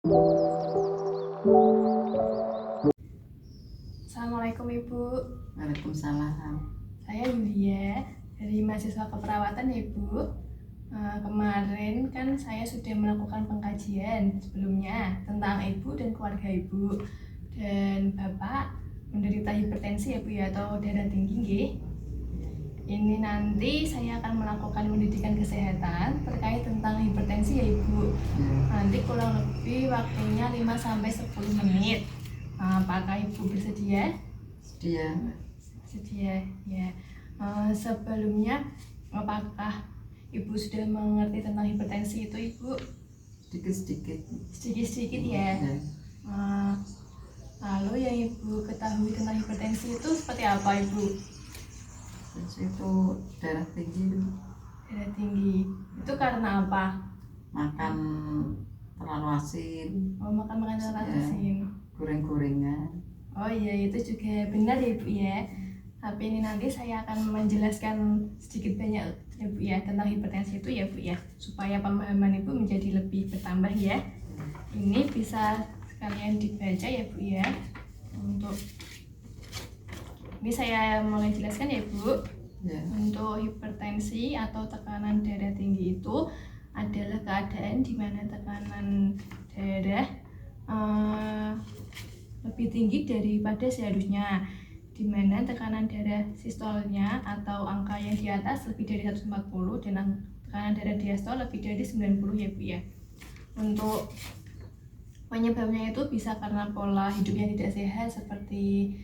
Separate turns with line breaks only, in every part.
Assalamualaikum Ibu.
Waalaikumsalam.
Saya Yulia dari mahasiswa keperawatan ya Ibu. Kemarin kan saya sudah melakukan pengkajian sebelumnya tentang Ibu dan keluarga Ibu. Dan Bapak menderita hipertensi ya Bu ya, atau darah tinggi nggih. Ini nanti saya akan melakukan pendidikan kesehatan terkait tentang hipertensi ya Ibu. Nanti kurang lebih waktunya 5-10 menit. Apakah Ibu bersedia? Sedia ya. Sebelumnya apakah Ibu sudah mengerti tentang hipertensi itu Ibu? Sedikit ya. Lalu yang Ibu ketahui tentang hipertensi itu seperti apa Ibu?
Itu darah tinggi.
Darah tinggi itu karena apa?
Makan terlalu asin.
Makan makanan terlalu asin.
Goreng-gorengan.
Oh iya, itu juga benar ya Ibu ya. Tapi ini nanti saya akan menjelaskan sedikit banyak ya Bu ya tentang hipertensi itu ya Bu ya, supaya pemahaman Ibu menjadi lebih bertambah ya. Ini bisa sekalian dibaca ya Bu ya. Untuk ini saya mulai jelaskan ya Bu. Untuk hipertensi atau tekanan darah tinggi itu adalah keadaan di mana tekanan darah lebih tinggi daripada seharusnya, di mana tekanan darah sistolnya atau angka yang di atas lebih dari 140 dan tekanan darah diastol lebih dari 90 ya Bu ya. Untuk penyebabnya itu bisa karena pola hidup yang tidak sehat seperti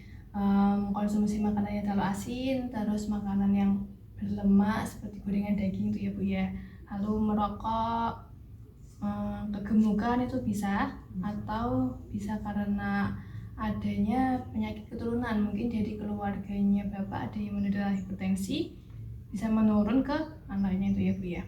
konsumsi makanan yang terlalu asin, terus makanan yang berlemak seperti gorengan daging itu ya Bu ya. Lalu merokok, kegemukan itu bisa, atau bisa karena adanya penyakit keturunan, mungkin dari keluarganya Bapak ada yang menderita hipertensi, bisa menurun ke anaknya itu ya Bu ya.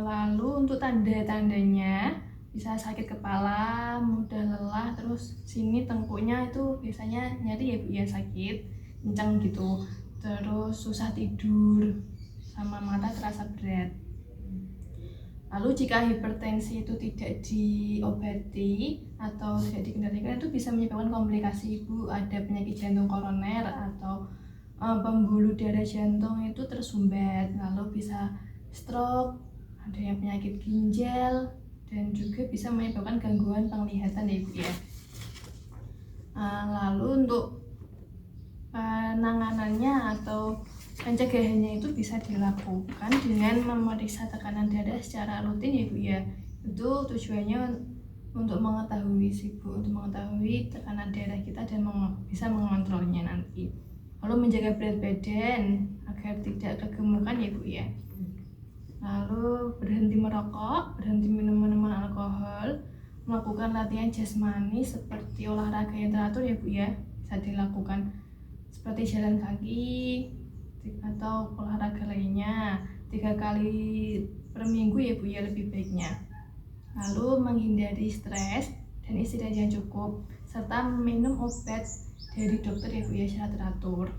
Lalu untuk tanda-tandanya bisa sakit kepala, mudah lelah, terus sini tengkuknya itu biasanya nyeri ya Bu ya, sakit kencang gitu, terus susah tidur, sama mata terasa berat. Lalu jika hipertensi itu tidak diobati atau tidak dikendalikan, itu bisa menyebabkan komplikasi Ibu, ada penyakit jantung koroner atau pembuluh darah jantung itu tersumbat, lalu bisa stroke, ada yang penyakit ginjal, dan juga bisa menyebabkan gangguan penglihatan ya Bu ya. Lalu untuk penanganannya atau pencegahannya itu bisa dilakukan dengan memeriksa tekanan darah secara rutin ya Bu ya. Itu tujuannya untuk mengetahui untuk mengetahui tekanan darah kita dan bisa mengontrolnya nanti. Lalu menjaga berat badan agar tidak kegemukan ya Bu ya. Lalu berhenti merokok, berhenti minum minuman alkohol, melakukan latihan jasmani seperti olahraga yang teratur ya Bu ya, bisa dilakukan seperti jalan kaki atau olahraga lainnya 3 kali per minggu ya Bu ya lebih baiknya. Lalu menghindari stres dan istirahat yang cukup, serta minum obat dari dokter ya Bu ya secara teratur.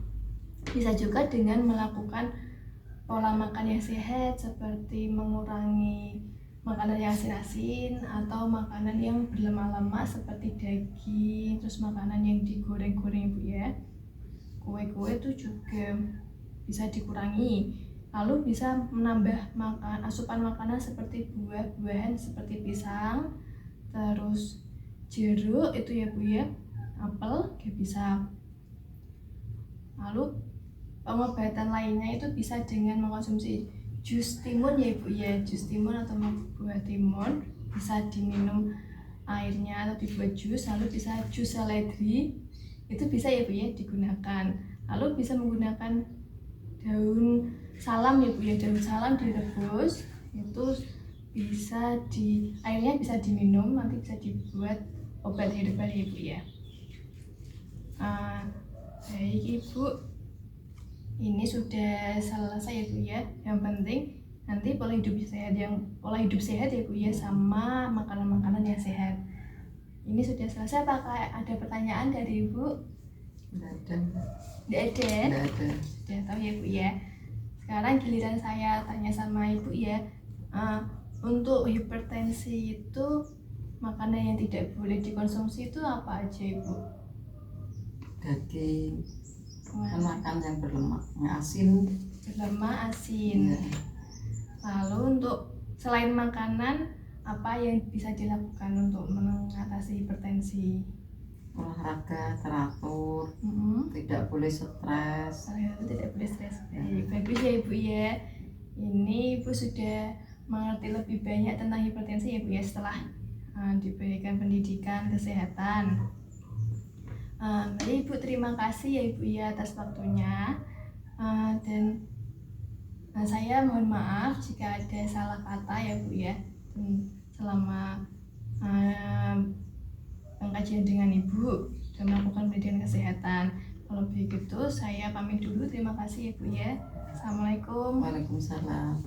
Bisa juga dengan melakukan pola makan yang sehat seperti mengurangi makanan yang asin-asin atau makanan yang berlemak-lemak seperti daging, terus makanan yang digoreng-goreng Bu ya. Kue-kue itu juga bisa dikurangi. Lalu bisa menambah asupan makanan seperti buah-buahan seperti pisang, terus jeruk itu ya Bu ya, apel juga bisa. Lalu pengobatan lainnya itu bisa dengan mengkonsumsi jus timun ya Bu ya, jus timun atau buah timun bisa diminum airnya atau dibuat jus. Lalu bisa jus seledri itu bisa ya Bu ya digunakan. Lalu bisa menggunakan daun salam ya Bu ya, daun salam direbus itu bisa airnya bisa diminum, nanti bisa dibuat obat herbal ya Bu ya. Baik Ibu, ini sudah selesai ya Bu ya. Yang penting nanti pola hidup sehat ya Bu ya, sama makanan-makanan yang sehat. Ini sudah selesai. Apakah ada pertanyaan dari Ibu? Tidak ada. Sudah tahu ya Bu ya. Sekarang giliran saya tanya sama Ibu ya. Untuk hipertensi itu makanan yang tidak boleh dikonsumsi itu apa aja Ibu?
Daging, kan makan yang berlemak, yang asin.
Berlemak, asin.
Ya.
Lalu untuk selain makanan, apa yang bisa dilakukan untuk mengatasi hipertensi?
Olahraga teratur,
Mm-mm.
tidak boleh stres.
Saya itu tidak boleh stres. Bagus ya Ibu ya. Ini Ibu sudah mengerti lebih banyak tentang hipertensi ya Ibu ya setelah diberikan pendidikan kesehatan. Baik Ibu, terima kasih ya Ibu ya atas waktunya. Dan saya mohon maaf jika ada salah kata ya Bu ya selama pengkajian dengan Ibu dan melakukan pendidikan kesehatan. Kalau begitu saya pamit dulu, terima kasih ya Bu ya. Assalamualaikum.
Waalaikumsalam.